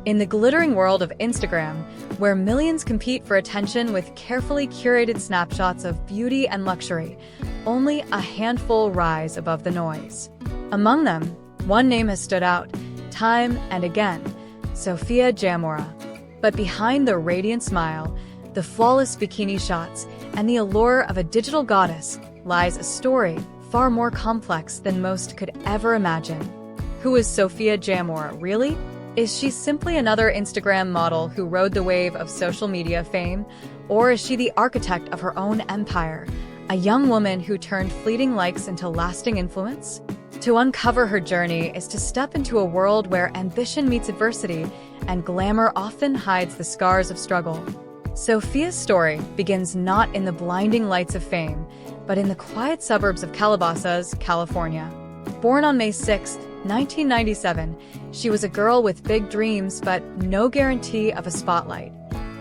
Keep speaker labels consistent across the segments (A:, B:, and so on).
A: In the glittering world of Instagram, where millions compete for attention with carefully curated snapshots of beauty and luxury, only a handful rise above the noise. Among them, one name has stood out, time and again: Sofia Jamora. But behind the radiant smile, the flawless bikini shots, and the allure of a digital goddess lies a story far more complex than most could ever imagine. Who is Sofia Jamora, really? Is she simply another Instagram model who rode the wave of social media fame? Or is she the architect of her own empire, a young woman who turned fleeting likes into lasting influence? To uncover her journey is to step into a world where ambition meets adversity and glamour often hides the scars of struggle. Sofia's story begins not in the blinding lights of fame, but in the quiet suburbs of Calabasas, California. Born on May 6, 1997, she was a girl with big dreams but no guarantee of a spotlight.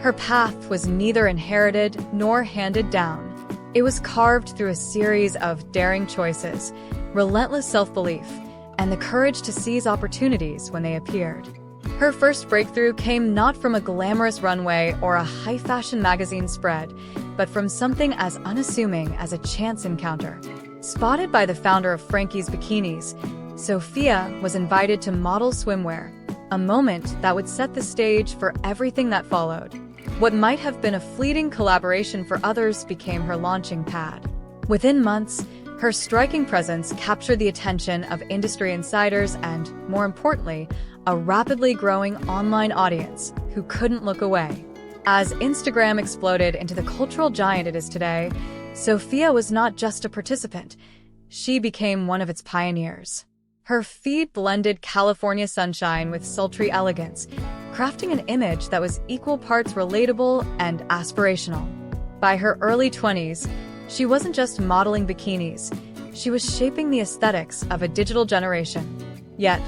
A: Her path was neither inherited nor handed down. It was carved through a series of daring choices, relentless self-belief, and the courage to seize opportunities when they appeared. Her first breakthrough came not from a glamorous runway or a high-fashion magazine spread, but from something as unassuming as a chance encounter. Spotted by the founder of Frankie's Bikinis, Sofia was invited to model swimwear, a moment that would set the stage for everything that followed. What might have been a fleeting collaboration for others became her launching pad. Within months, her striking presence captured the attention of industry insiders and, more importantly, a rapidly growing online audience who couldn't look away. As Instagram exploded into the cultural giant it is today, Sofia was not just a participant, she became one of its pioneers. Her feed blended California sunshine with sultry elegance, crafting an image that was equal parts relatable and aspirational. By her early 20s, she wasn't just modeling bikinis, she was shaping the aesthetics of a digital generation. Yet,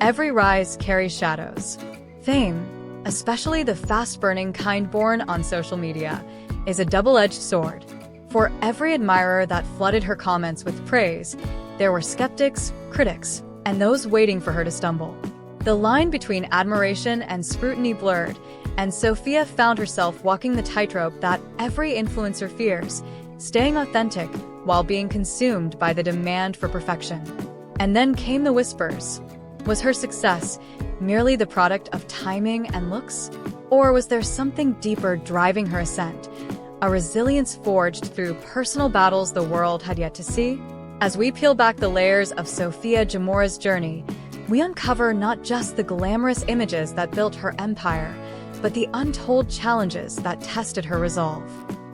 A: every rise carries shadows. Fame, especially the fast-burning kind born on social media, is a double-edged sword. For every admirer that flooded her comments with praise, there were skeptics, critics, and those waiting for her to stumble. The line between admiration and scrutiny blurred, and Sofia found herself walking the tightrope that every influencer fears, staying authentic while being consumed by the demand for perfection. And then came the whispers. Was her success merely the product of timing and looks? Or was there something deeper driving her ascent, a resilience forged through personal battles the world had yet to see? As we peel back the layers of Sofia Jamora's journey, we uncover not just the glamorous images that built her empire, but the untold challenges that tested her resolve.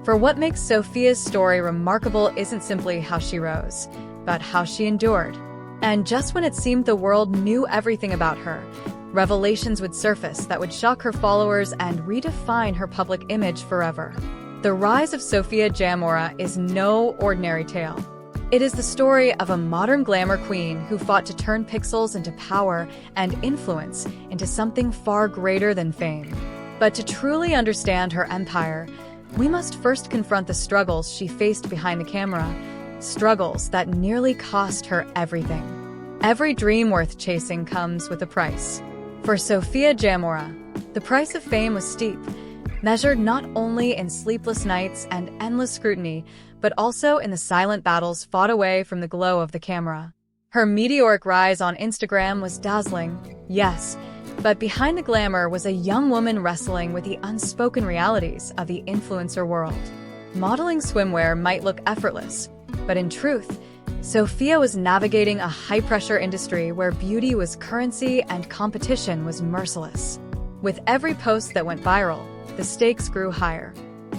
A: For what makes Sofia's story remarkable isn't simply how she rose, but how she endured. And just when it seemed the world knew everything about her, revelations would surface that would shock her followers and redefine her public image forever. The rise of Sofia Jamora is no ordinary tale. It is the story of a modern glamour queen who fought to turn pixels into power and influence into something far greater than fame. But to truly understand her empire, we must first confront the struggles she faced behind the camera, struggles that nearly cost her everything. Every dream worth chasing comes with a price. For Sofia Jamora, the price of fame was steep, measured not only in sleepless nights and endless scrutiny, but also in the silent battles fought away from the glow of the camera. Her meteoric rise on Instagram was dazzling, yes, but behind the glamour was a young woman wrestling with the unspoken realities of the influencer world. Modeling swimwear might look effortless, but in truth, Sofia was navigating a high-pressure industry where beauty was currency and competition was merciless. With every post that went viral, the stakes grew higher.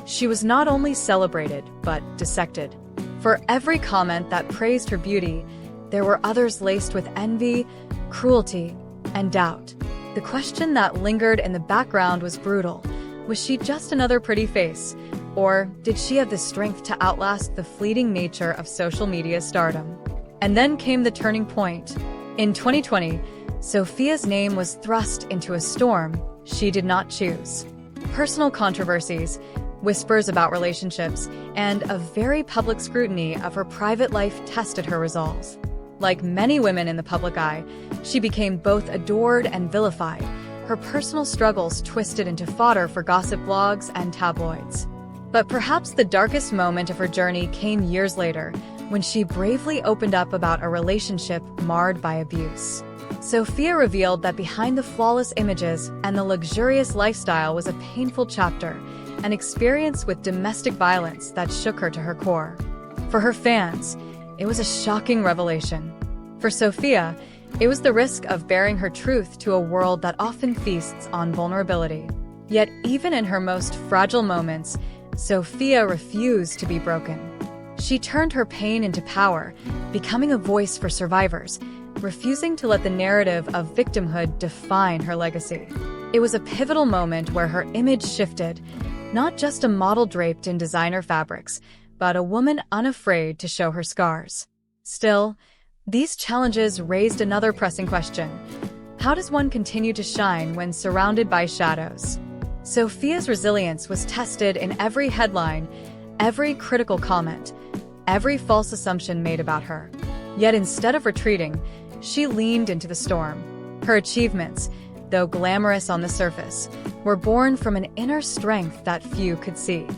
A: She was not only celebrated, but dissected. For every comment that praised her beauty, there were others laced with envy, cruelty, and doubt. The question that lingered in the background was brutal. Was she just another pretty face? Or did she have the strength to outlast the fleeting nature of social media stardom? And then came the turning point. In 2020, Sofia's name was thrust into a storm she did not choose. Personal controversies, whispers about relationships, and a very public scrutiny of her private life tested her resolve. Like many women in the public eye, she became both adored and vilified, her her personal struggles twisted into fodder for gossip blogs and tabloids. But perhaps the darkest moment of her journey came years later, when she bravely opened up about a relationship marred by abuse. Sofia revealed that behind the flawless images and the luxurious lifestyle was a painful chapter, an experience with domestic violence that shook her to her core. For her fans, it was a shocking revelation. For Sofia, it was the risk of bearing her truth to a world that often feasts on vulnerability. Yet even in her most fragile moments, Sofia refused to be broken. She turned her pain into power, becoming a voice for survivors, refusing to let the narrative of victimhood define her legacy. It was a pivotal moment where her image shifted, not just a model draped in designer fabrics, but a woman unafraid to show her scars. Still, these challenges raised another pressing question. How does one continue to shine when surrounded by shadows? Sofia's resilience was tested in every headline, every critical comment, every false assumption made about her. Yet instead of retreating, she leaned into the storm. Her achievements, though glamorous on the surface, were born from an inner strength that few could see.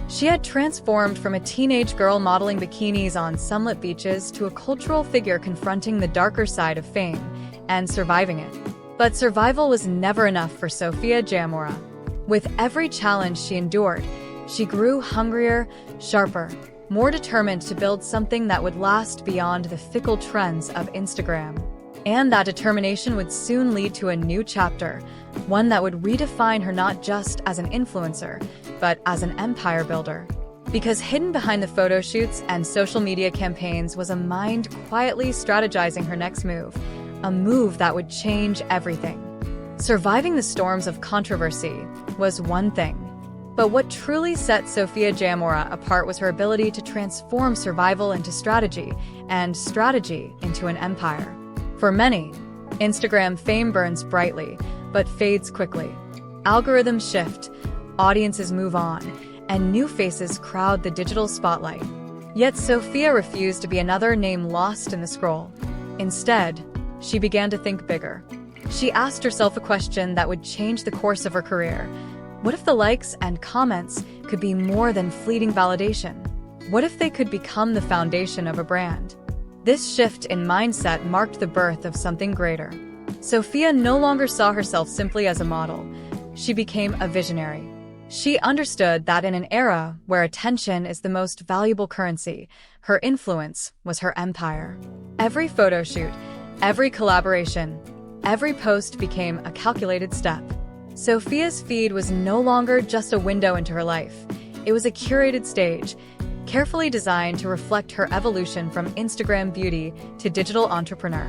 A: She had transformed from a teenage girl modeling bikinis on sunlit beaches to a cultural figure confronting the darker side of fame and surviving it. But survival was never enough for Sofia Jamora. With every challenge she endured, she grew hungrier, sharper, more determined to build something that would last beyond the fickle trends of Instagram. And that determination would soon lead to a new chapter, one that would redefine her not just as an influencer, but as an empire builder. Because hidden behind the photo shoots and social media campaigns was a mind quietly strategizing her next move, a move that would change everything. Surviving the storms of controversy was one thing, but what truly set Sofia Jamora apart was her ability to transform survival into strategy, and strategy into an empire. For many, Instagram fame burns brightly, but fades quickly. Algorithms shift, audiences move on, and new faces crowd the digital spotlight. Yet Sofia refused to be another name lost in the scroll. Instead, she began to think bigger. She asked herself a question that would change the course of her career. What if the likes and comments could be more than fleeting validation? What if they could become the foundation of a brand? This shift in mindset marked the birth of something greater. Sofia no longer saw herself simply as a model. She became a visionary. She understood that in an era where attention is the most valuable currency, her influence was her empire. Every photo shoot, every collaboration, every post became a calculated step. Sofia's feed was no longer just a window into her life. It was a curated stage, carefully designed to reflect her evolution from Instagram beauty to digital entrepreneur.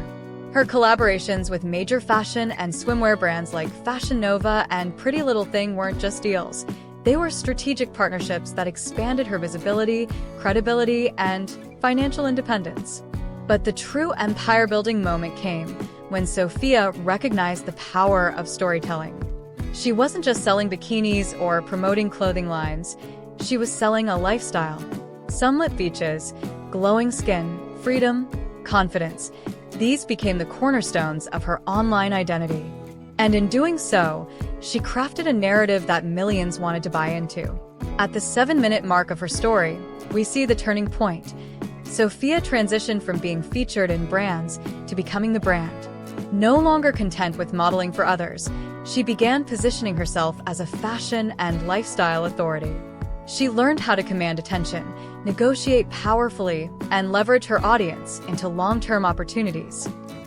A: Her collaborations with major fashion and swimwear brands like Fashion Nova and Pretty Little Thing weren't just deals. They were strategic partnerships that expanded her visibility, credibility, and financial independence. But the true empire-building moment came when Sofia recognized the power of storytelling. She wasn't just selling bikinis or promoting clothing lines. She was selling a lifestyle. Sunlit beaches, glowing skin, freedom, confidence. These became the cornerstones of her online identity. And in doing so, she crafted a narrative that millions wanted to buy into. At the 7-minute mark of her story, we see the turning point. Sofia transitioned from being featured in brands to becoming the brand. No longer content with modeling for others, she began positioning herself as a fashion and lifestyle authority. She learned how to command attention, negotiate powerfully, and leverage her audience into long-term opportunities.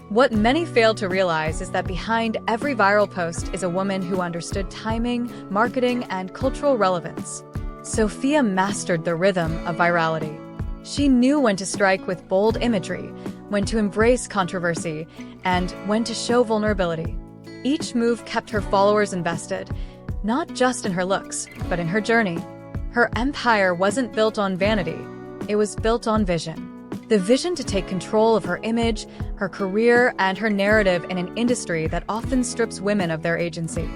A: What many fail to realize is that behind every viral post is a woman who understood timing, marketing, and cultural relevance. Sofia mastered the rhythm of virality. She knew when to strike with bold imagery, when to embrace controversy, and when to show vulnerability. Each move kept her followers invested, not just in her looks, but in her journey. Her empire wasn't built on vanity, it was built on vision. The vision to take control of her image, her career, and her narrative in an industry that often strips women of their agency.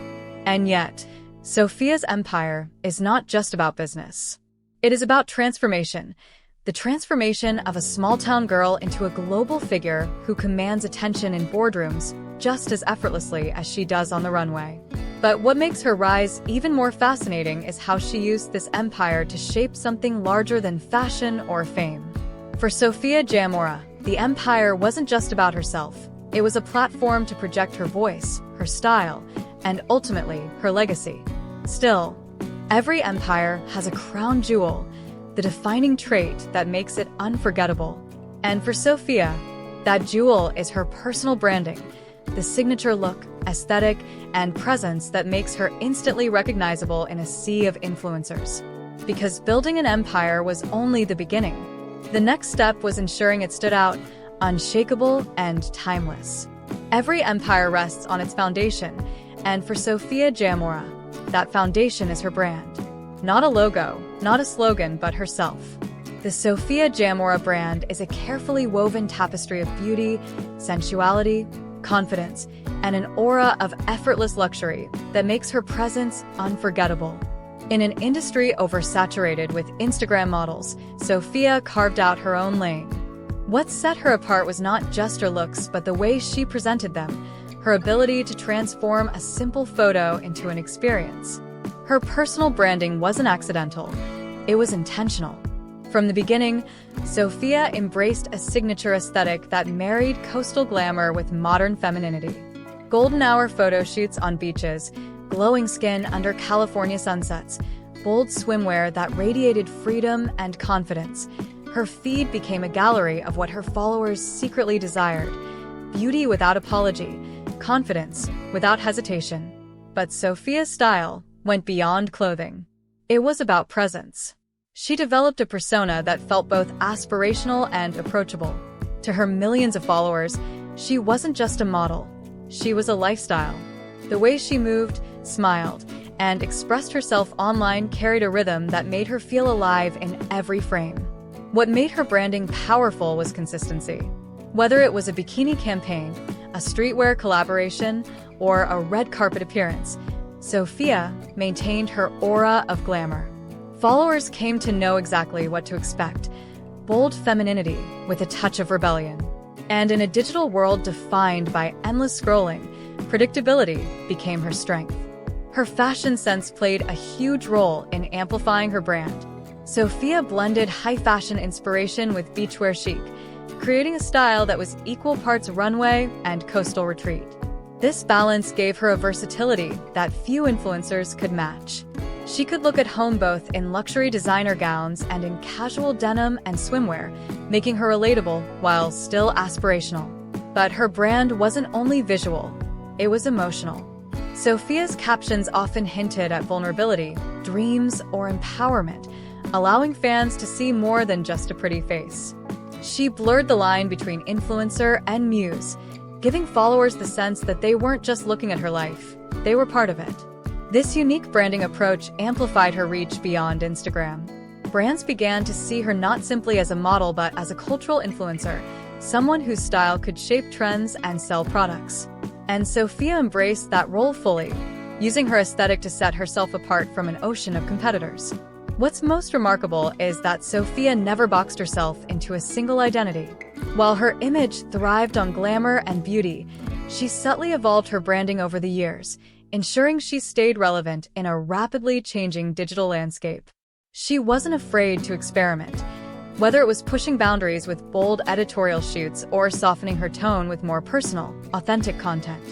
A: And yet, Sofia's empire is not just about business. It is about transformation. The transformation of a small-town girl into a global figure who commands attention in boardrooms, just as effortlessly as she does on the runway. But what makes her rise even more fascinating is how she used this empire to shape something larger than fashion or fame. For Sofia Jamora, the empire wasn't just about herself. It was a platform to project her voice, her style, and ultimately, her legacy. Still, every empire has a crown jewel, the defining trait that makes it unforgettable. And for Sofia, that jewel is her personal branding, the signature look, aesthetic, and presence that makes her instantly recognizable in a sea of influencers. Because building an empire was only the beginning. The next step was ensuring it stood out, unshakable and timeless. Every empire rests on its foundation, and for Sofia Jamora, that foundation is her brand. Not a logo, not a slogan, but herself. The Sofia Jamora brand is a carefully woven tapestry of beauty, sensuality, confidence, and an aura of effortless luxury that makes her presence unforgettable. In an industry oversaturated with Instagram models, Sofia carved out her own lane. What set her apart was not just her looks, but the way she presented them, her ability to transform a simple photo into an experience. Her personal branding wasn't accidental, it was intentional. From the beginning, Sofia embraced a signature aesthetic that married coastal glamour with modern femininity. Golden hour photo shoots on beaches, glowing skin under California sunsets, bold swimwear that radiated freedom and confidence. Her feed became a gallery of what her followers secretly desired: beauty without apology, confidence without hesitation. But Sofia's style went beyond clothing. It was about presence. She developed a persona that felt both aspirational and approachable. To her millions of followers, she wasn't just a model. She was a lifestyle. The way she moved, smiled, and expressed herself online carried a rhythm that made her feel alive in every frame. What made her branding powerful was consistency. Whether it was a bikini campaign, a streetwear collaboration, or a red carpet appearance, Sofia maintained her aura of glamour. Followers came to know exactly what to expect: bold femininity with a touch of rebellion. And in a digital world defined by endless scrolling, predictability became her strength. Her fashion sense played a huge role in amplifying her brand. Sofia blended high fashion inspiration with beachwear chic, creating a style that was equal parts runway and coastal retreat. This balance gave her a versatility that few influencers could match. She could look at home both in luxury designer gowns and in casual denim and swimwear, making her relatable while still aspirational. But her brand wasn't only visual, it was emotional. Sofia's captions often hinted at vulnerability, dreams, or empowerment, allowing fans to see more than just a pretty face. She blurred the line between influencer and muse, giving followers the sense that they weren't just looking at her life, they were part of it. This unique branding approach amplified her reach beyond Instagram. Brands began to see her not simply as a model but as a cultural influencer, someone whose style could shape trends and sell products. And Sofia embraced that role fully, using her aesthetic to set herself apart from an ocean of competitors. What's most remarkable is that Sofia never boxed herself into a single identity. While her image thrived on glamour and beauty, she subtly evolved her branding over the years, ensuring she stayed relevant in a rapidly changing digital landscape. She wasn't afraid to experiment, whether it was pushing boundaries with bold editorial shoots or softening her tone with more personal, authentic content.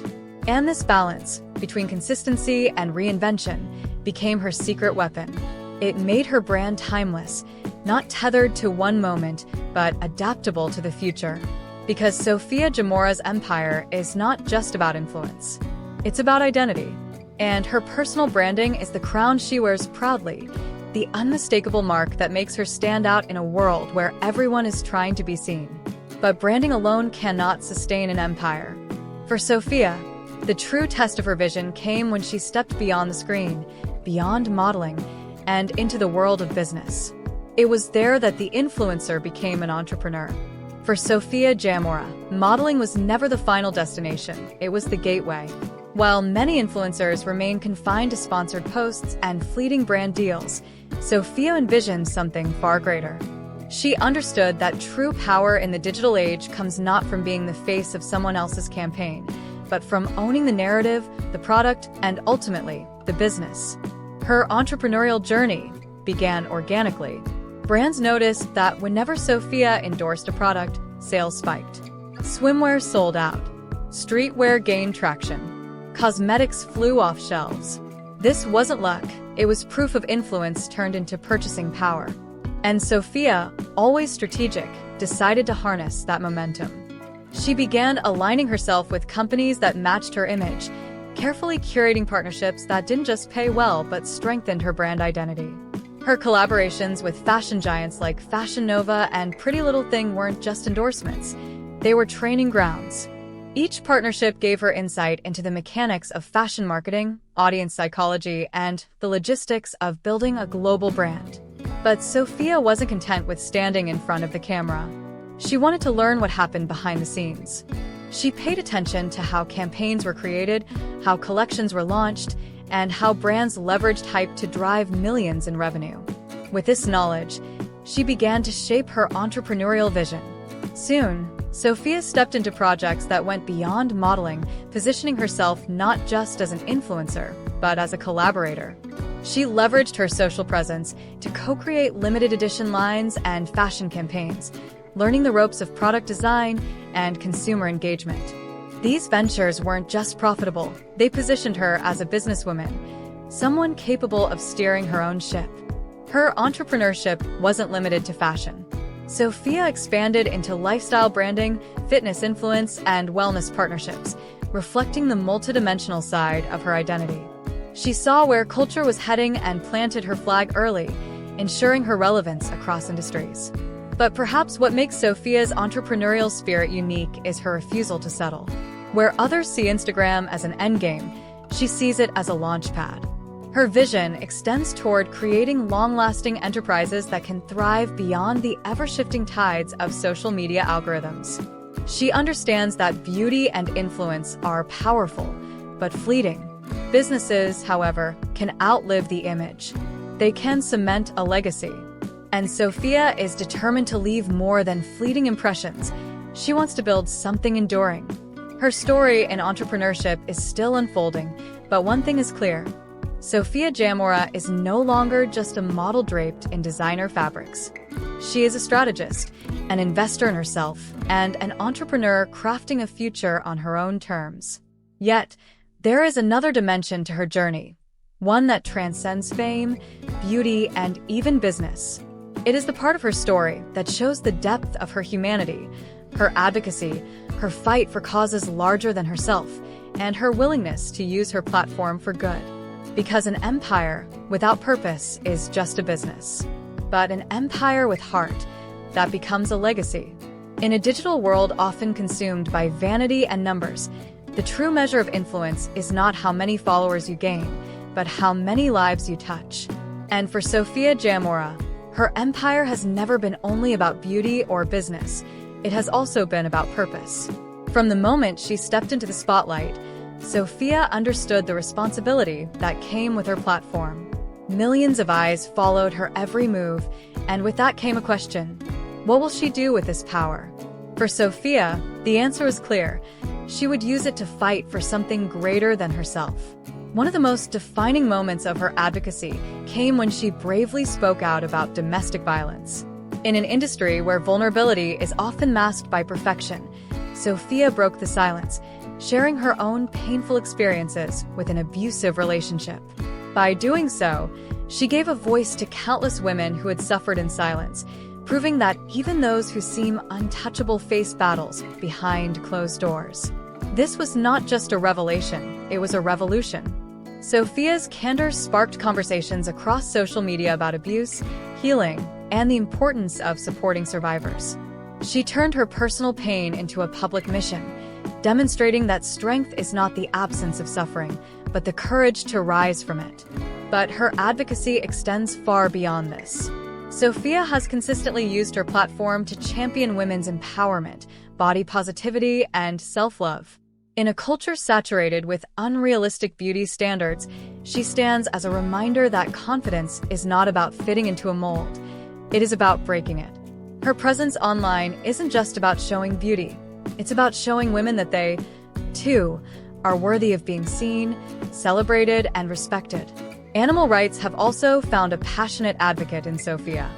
A: And this balance between consistency and reinvention became her secret weapon. It made her brand timeless, not tethered to one moment, but adaptable to the future. Because Sofia Jamora's empire is not just about influence. It's about identity. And her personal branding is the crown she wears proudly, the unmistakable mark that makes her stand out in a world where everyone is trying to be seen. But branding alone cannot sustain an empire. For Sofia, the true test of her vision came when she stepped beyond the screen, beyond modeling, and into the world of business. It was there that the influencer became an entrepreneur. For Sofia Jamora, modeling was never the final destination, it was the gateway. While many influencers remain confined to sponsored posts and fleeting brand deals, Sofia envisioned something far greater. She understood that true power in the digital age comes not from being the face of someone else's campaign, but from owning the narrative, the product, and ultimately, the business. Her entrepreneurial journey began organically. Brands noticed that whenever Sofia endorsed a product, sales spiked. Swimwear sold out. Streetwear gained traction. Cosmetics flew off shelves. This wasn't luck, it was proof of influence turned into purchasing power. And Sofia, always strategic, decided to harness that momentum. She began aligning herself with companies that matched her image, carefully curating partnerships that didn't just pay well but strengthened her brand identity. Her collaborations with fashion giants like Fashion Nova and Pretty Little Thing weren't just endorsements, they were training grounds. Each partnership gave her insight into the mechanics of fashion marketing, audience psychology, and the logistics of building a global brand. But Sofia wasn't content with standing in front of the camera. She wanted to learn what happened behind the scenes. She paid attention to how campaigns were created, how collections were launched, and how brands leveraged hype to drive millions in revenue. With this knowledge, she began to shape her entrepreneurial vision. Soon, Sofia stepped into projects that went beyond modeling, positioning herself not just as an influencer, but as a collaborator. She leveraged her social presence to co-create limited edition lines and fashion campaigns, learning the ropes of product design and consumer engagement. These ventures weren't just profitable, they positioned her as a businesswoman, someone capable of steering her own ship. Her entrepreneurship wasn't limited to fashion. Sofia expanded into lifestyle branding, fitness influence, and wellness partnerships, reflecting the multidimensional side of her identity. She saw where culture was heading and planted her flag early, ensuring her relevance across industries. But perhaps what makes Sofia's entrepreneurial spirit unique is her refusal to settle. Where others see Instagram as an endgame, she sees it as a launchpad. Her vision extends toward creating long-lasting enterprises that can thrive beyond the ever-shifting tides of social media algorithms. She understands that beauty and influence are powerful, but fleeting. Businesses, however, can outlive the image. They can cement a legacy. And Sofia is determined to leave more than fleeting impressions. She wants to build something enduring. Her story in entrepreneurship is still unfolding, but one thing is clear. Sofia Jamora is no longer just a model draped in designer fabrics. She is a strategist, an investor in herself, and an entrepreneur crafting a future on her own terms. Yet, there is another dimension to her journey, one that transcends fame, beauty, and even business. It is the part of her story that shows the depth of her humanity, her advocacy, her fight for causes larger than herself, and her willingness to use her platform for good. Because an empire without purpose is just a business. But an empire with heart, that becomes a legacy. In a digital world often consumed by vanity and numbers, the true measure of influence is not how many followers you gain, but how many lives you touch. And for Sofia Jamora, her empire has never been only about beauty or business. It has also been about purpose. From the moment she stepped into the spotlight, Sofia understood the responsibility that came with her platform. Millions of eyes followed her every move, and with that came a question: what will she do with this power? For Sofia, the answer was clear. She would use it to fight for something greater than herself. One of the most defining moments of her advocacy came when she bravely spoke out about domestic violence. In an industry where vulnerability is often masked by perfection, Sofia broke the silence, sharing her own painful experiences with an abusive relationship. By doing so, she gave a voice to countless women who had suffered in silence, proving that even those who seem untouchable face battles behind closed doors. This was not just a revelation, it was a revolution. Sofia's candor sparked conversations across social media about abuse, healing, and the importance of supporting survivors. She turned her personal pain into a public mission, demonstrating that strength is not the absence of suffering, but the courage to rise from it. But her advocacy extends far beyond this. Sofia has consistently used her platform to champion women's empowerment, body positivity, and self-love. In a culture saturated with unrealistic beauty standards, she stands as a reminder that confidence is not about fitting into a mold. It is about breaking it. Her presence online isn't just about showing beauty. It's about showing women that they, too, are worthy of being seen, celebrated, and respected. Animal rights have also found a passionate advocate in Sofia.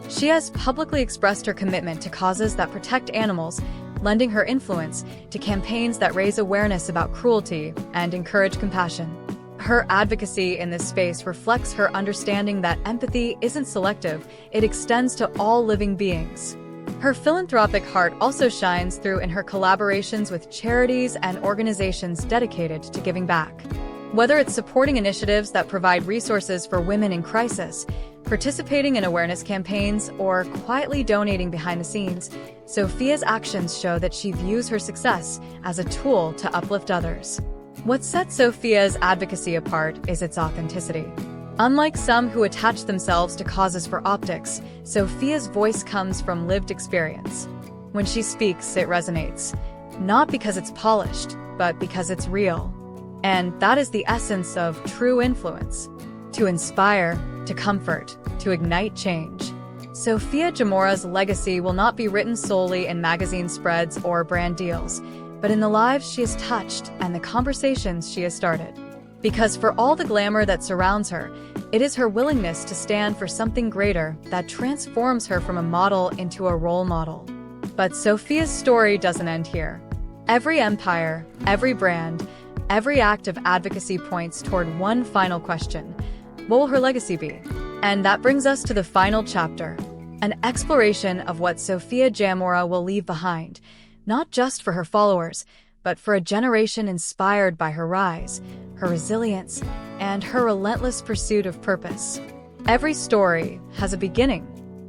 A: She has publicly expressed her commitment to causes that protect animals, lending her influence to campaigns that raise awareness about cruelty and encourage compassion. Her advocacy in this space reflects her understanding that empathy isn't selective, it extends to all living beings. Her philanthropic heart also shines through in her collaborations with charities and organizations dedicated to giving back. Whether it's supporting initiatives that provide resources for women in crisis, participating in awareness campaigns, or quietly donating behind the scenes, Sofia's actions show that she views her success as a tool to uplift others. What sets Sofia's advocacy apart is its authenticity. Unlike some who attach themselves to causes for optics, Sofia's voice comes from lived experience. When she speaks, it resonates, not because it's polished, but because it's real. And that is the essence of true influence: to inspire, to comfort, to ignite change. Sofia Jamora's legacy will not be written solely in magazine spreads or brand deals, but in the lives she has touched and the conversations she has started. Because for all the glamour that surrounds her, it is her willingness to stand for something greater that transforms her from a model into a role model. But Sofia's story doesn't end here. Every empire, every brand, every act of advocacy points toward one final question: what will her legacy be? And that brings us to the final chapter, an exploration of what Sofia Jamora will leave behind, not just for her followers, but for a generation inspired by her rise, her resilience, and her relentless pursuit of purpose. Every story has a beginning.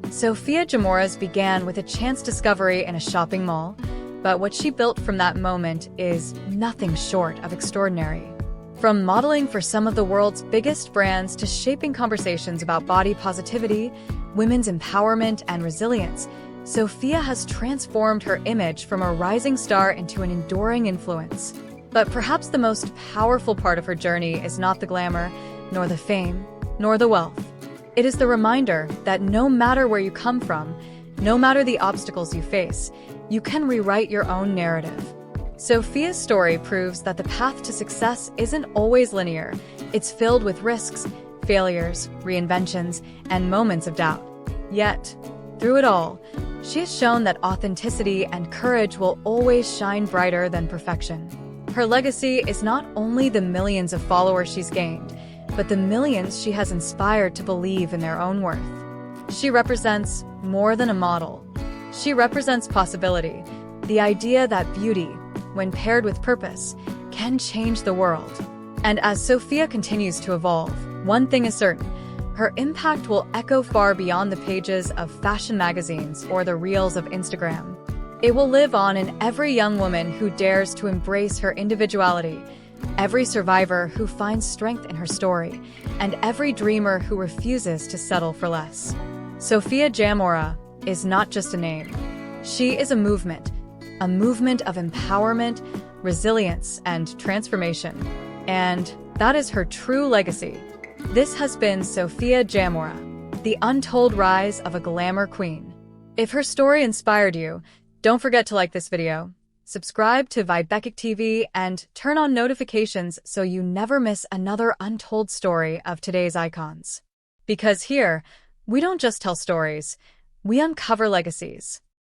A: Sofia Jamora's began with a chance discovery in a shopping mall, but what she built from that moment is nothing short of extraordinary. From modeling for some of the world's biggest brands to shaping conversations about body positivity, women's empowerment, and resilience, Sofia has transformed her image from a rising star into an enduring influence. But perhaps the most powerful part of her journey is not the glamour, nor the fame, nor the wealth. It is the reminder that no matter where you come from, no matter the obstacles you face, you can rewrite your own narrative. Sofia's story proves that the path to success isn't always linear. It's filled with risks, failures, reinventions, and moments of doubt. Yet, through it all, she has shown that authenticity and courage will always shine brighter than perfection. Her legacy is not only the millions of followers she's gained, but the millions she has inspired to believe in their own worth. She represents more than a model. She represents possibility, the idea that beauty, when paired with purpose, can change the world. And as Sofia continues to evolve, one thing is certain: her impact will echo far beyond the pages of fashion magazines or the reels of Instagram. It will live on in every young woman who dares to embrace her individuality, every survivor who finds strength in her story, and every dreamer who refuses to settle for less. Sofia Jamora is not just a name. She is a movement of empowerment, resilience, and transformation. And that is her true legacy. This has been Sofia Jamora, the untold rise of a glamour queen. If her story inspired you, don't forget to like this video, subscribe to Biography TV, and turn on notifications so you never miss another untold story of today's icons. Because here, we don't just tell stories, we uncover legacies.